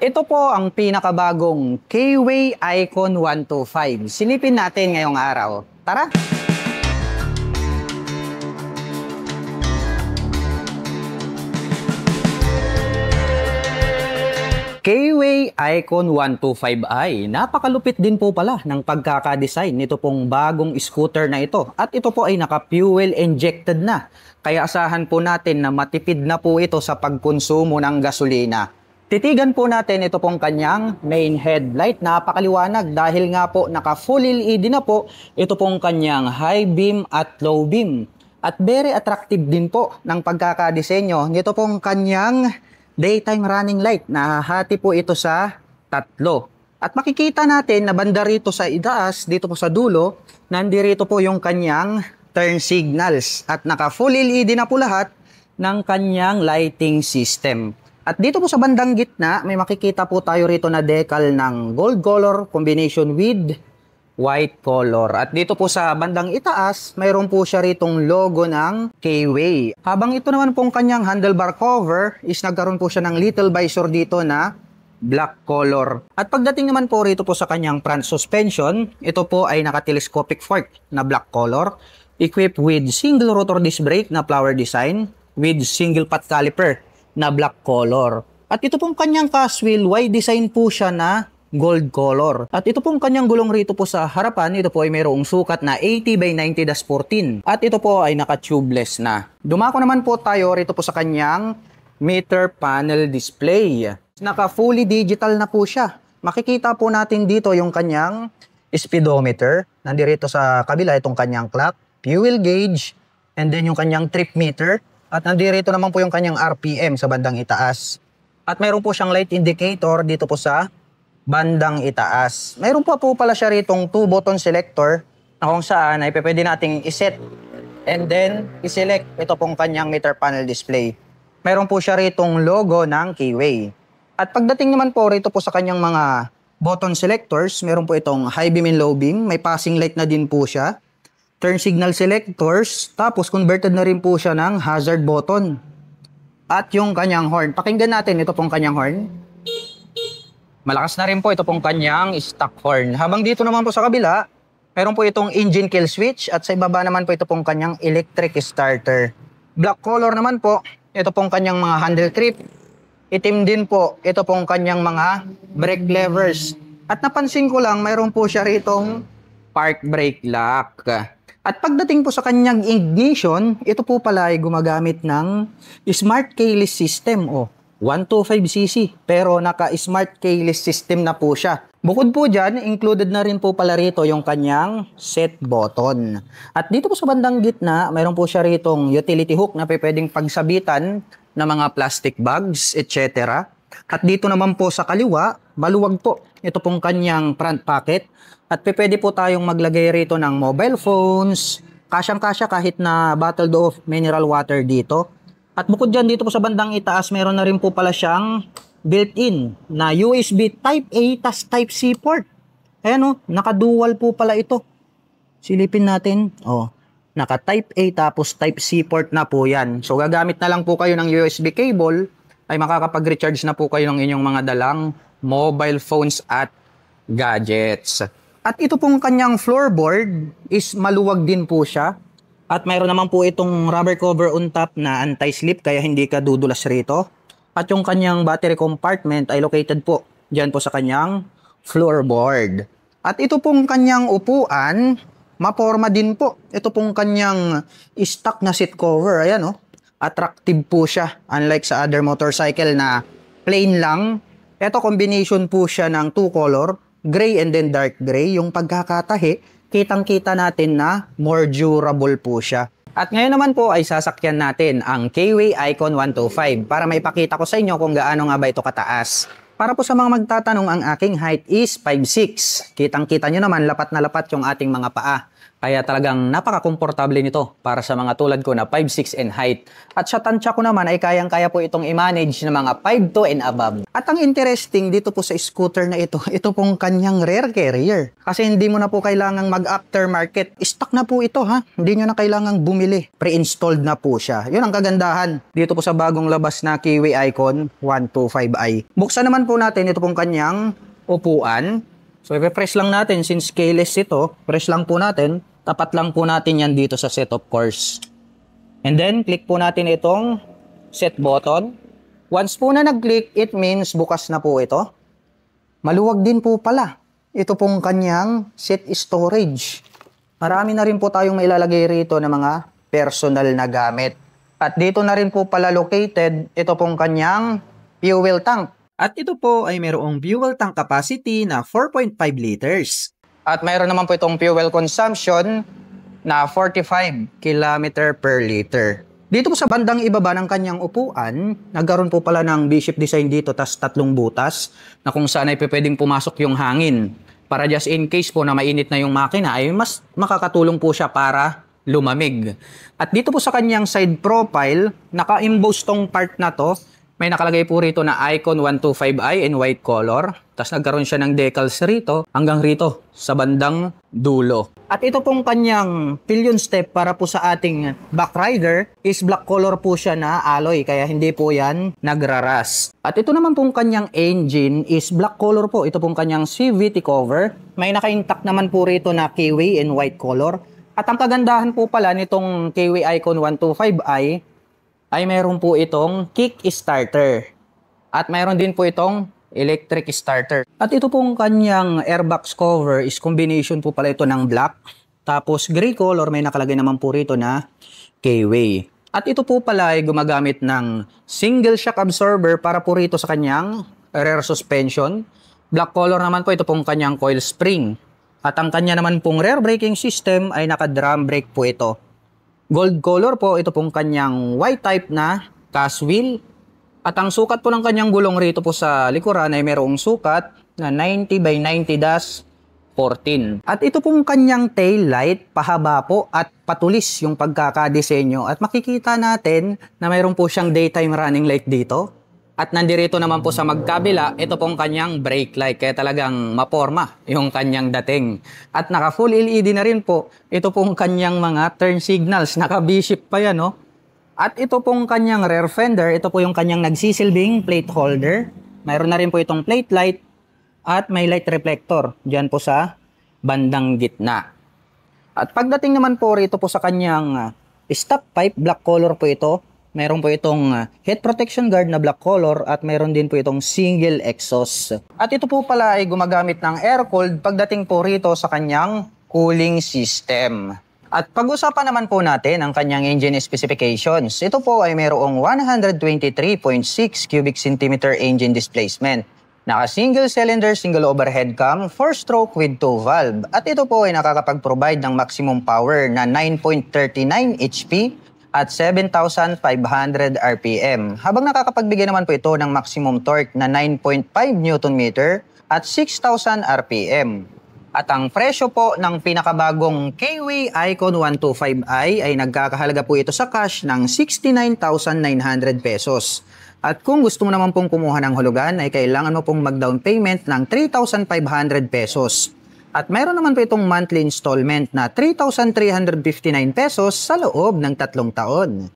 Ito po ang pinakabagong K-Way Icon 125. Silipin natin ngayong araw. Tara! K-Way Icon 125i. Napakalupit din po pala ng pagkakadesign nito pong bagong scooter na ito. At ito po ay naka-fuel injected na. Kaya asahan po natin na matipid na po ito sa pagkonsumo ng gasolina. Titigan po natin ito pong kanyang main headlight. Napakaliwanag dahil nga po naka-full LED na po ito pong kanyang high beam at low beam. At very attractive din po ng pagkakadesenyo nito pong kanyang daytime running light. Nahahati po ito sa tatlo. At makikita natin na banda rito sa itaas, dito po sa dulo, nandirito po yung kanyang turn signals. At naka-full LED na po lahat ng kanyang lighting system. At dito po sa bandang gitna, may makikita po tayo rito na decal ng gold color combination with white color. At dito po sa bandang itaas, mayroon po siya ritong logo ng K-Way. Habang ito naman pong kanyang handlebar cover is nagkaroon po siya ng little visor dito na black color. At pagdating naman po rito po sa kanyang front suspension, ito po ay naka-telescopic fork na black color, equipped with single rotor disc brake na flower design with single pot caliper na black color. At ito pong kanyang cast wheel, Y design po siya na gold color. At ito pong kanyang gulong rito po sa harapan, ito po ay mayroong sukat na 80 by 90-14. At ito po ay naka-tubeless na. Dumako naman po tayo rito po sa kanyang meter panel display. Naka-fully digital na po siya. Makikita po natin dito yung kanyang speedometer. Nandito sa kabila itong kanyang clock, fuel gauge, and then yung kanyang trip meter. At nandito naman po yung kanyang RPM sa bandang itaas. At mayroon po siyang light indicator dito po sa bandang itaas. Mayroon po pala siya ritong 2-button selector na kung saan ay pwede nating iset and then iselect ito pong kanyang meter panel display. Mayroon po siya ritong logo ng K-Way. At pagdating naman po rito po sa kanyang mga button selectors, mayroon po itong high beam and low beam. May passing light na din po siya. Turn signal selectors, tapos converted na rin po siya ng hazard button. At yung kanyang horn. Pakinggan natin ito pong kanyang horn. Malakas na rin po ito pong kanyang stock horn. Habang dito naman po sa kabila, meron po itong engine kill switch at sa ibaba naman po ito pong kanyang electric starter. Black color naman po, ito pong kanyang mga handle grip. Itim din po, ito pong kanyang mga brake levers. At napansin ko lang, mayroon po siya ritong park brake lock. At pagdating po sa kanyang ignition, ito po pala ay gumagamit ng smart keyless system o 125cc. Pero naka-smart keyless system na po siya. Bukod po dyan, included na rin po pala rito yung kanyang set button. At dito po sa bandang gitna, mayroon po siya ritong utility hook na pwedeng pagsabitan ng mga plastic bags, etc. At dito naman po sa kaliwa, maluwag po. Ito pong kanyang front pocket. At pwede po tayong maglagay rito ng mobile phones. Kasyang-kasya kahit na bottled of mineral water dito. At bukod dyan, dito po sa bandang itaas, meron na rin po pala siyang built-in na USB Type-A tas Type-C port. Ayan o, naka-dual po pala ito. Silipin natin. O, naka-Type-A tapos Type-C port na po yan. So, gagamit na lang po kayo ng USB cable ay makakapag-recharge na po kayo ng inyong mga dalang mobile phones at gadgets. At ito pong kanyang floorboard is maluwag din po siya. At mayroon naman po itong rubber cover on top na anti-slip kaya hindi ka dudulas rito. At yung kanyang battery compartment ay located po dyan po sa kanyang floorboard. At ito pong kanyang upuan, maporma din po. Ito pong kanyang stock na seat cover. Ayan o. Attractive po siya. Unlike sa other motorcycle na plain lang. Ito combination po siya ng two color. Gray and then dark gray. Yung pagkakatahi, kitang-kita natin na more durable po siya. At ngayon naman po ay sasakyan natin ang K-Way Icon 125 para maipakita ko sa inyo kung gaano nga ba ito kataas. Para po sa mga magtatanong, ang aking height is 5'6". Kitang-kita nyo naman, lapat na lapat yung ating mga paa. Kaya talagang napaka-komportable nito para sa mga tulad ko na 5'6" and height. At sa tansya ko naman ay kayang-kaya po itong i-manage ng mga 5'2" and above. At ang interesting dito po sa scooter na ito pong kanyang rear carrier. Kasi hindi mo na po kailangang mag-aftermarket. Stock na po ito ha. Hindi nyo na kailangang bumili. Pre-installed na po siya. Yun ang kagandahan dito po sa bagong labas na Kiwi Icon 125i. Buksan naman po natin ito pong kanyang upuan. So, i-press lang natin since keyless ito. Press lang po natin. Tapat lang po natin yan dito sa set of course. And then, click po natin itong set button. Once po na nag-click, it means bukas na po ito. Maluwag din po pala. Ito pong kanyang set storage. Marami na rin po tayong mailalagay rito ng mga personal na gamit. At dito na rin po pala located ito pong kanyang fuel tank. At ito po ay mayroong fuel tank capacity na 4.5 liters. At mayroon naman po itong fuel consumption na 45 km per liter. Dito po sa bandang ibaba ng kanyang upuan, nagkaroon po pala ng V-shape design dito, tas 3 butas na kung saan ay pwedeng pumasok yung hangin. Para just in case po na mainit na yung makina ay mas makakatulong po siya para lumamig. At dito po sa kanyang side profile, naka-emboss tong part na to. May nakalagay po rito na Icon 125i in white color. Tapos nagkaroon siya ng decals rito hanggang rito sa bandang dulo. At ito pong kanyang pillion step para po sa ating back rider is black color po siya na alloy. Kaya hindi po yan nagraras. At ito naman pong kanyang engine is black color po. Ito pong kanyang CVT cover. May naka-intact naman po rito na Kiwi in white color. At ang kagandahan po pala nitong Kiwi Icon 125i ay mayroon po itong kick starter. At mayroon din po itong electric starter. At ito pong kanyang airbox cover is combination po pala ito ng black. Tapos gray color, may nakalagay naman po rito na Kiwi. At ito po pala ay gumagamit ng single shock absorber para po rito sa kanyang rear suspension. Black color naman po ito pong kanyang coil spring. At ang kanya naman pong rear braking system ay naka-drum brake po ito. Gold color po, ito pong kanyang white type na cast wheel. At ang sukat po ng kanyang gulong rito po sa likuran ay mayroong sukat na 90 by 90-14. At ito pong kanyang tail light, pahaba po at patulis yung pagkakadesenyo. At makikita natin na mayroon po siyang daytime running light dito. At nandirito naman po sa magkabila, ito pong kanyang brake light. Kaya talagang maporma yung kanyang dating. At naka full LED na rin po. Ito pong kanyang mga turn signals. Naka V-shape pa yan, no? At ito pong kanyang rear fender. Ito po yung kanyang nagsisilbing plate holder. Mayroon na rin po itong plate light. At may light reflector. Diyan po sa bandang gitna. At pagdating naman po rito po sa kanyang stop pipe, black color po ito. Meron po itong head protection guard na black color at meron din po itong single exhaust. At ito po pala ay gumagamit ng air-cooled pagdating po rito sa kanyang cooling system. At pag-usapan naman po natin ang kanyang engine specifications. Ito po ay mayroong 123.6 cubic centimeter engine displacement. Naka single cylinder, single overhead cam, 4-stroke with 2 valve. At ito po ay nakakapag-provide ng maximum power na 9.39 HP at 7,500 RPM. Habang nakakapagbigay naman po ito ng maximum torque na 9.5 Nm at 6,000 RPM. At ang presyo po ng pinakabagong Kiwi Icon 125i ay nagkakahalaga po ito sa cash ng 69,900 pesos. At kung gusto mo naman pong kumuha ng hulugan ay kailangan mo pong mag-down payment ng 3,500 pesos. At mayroon naman po itong monthly installment na 3,359 pesos sa loob ng 3 taon.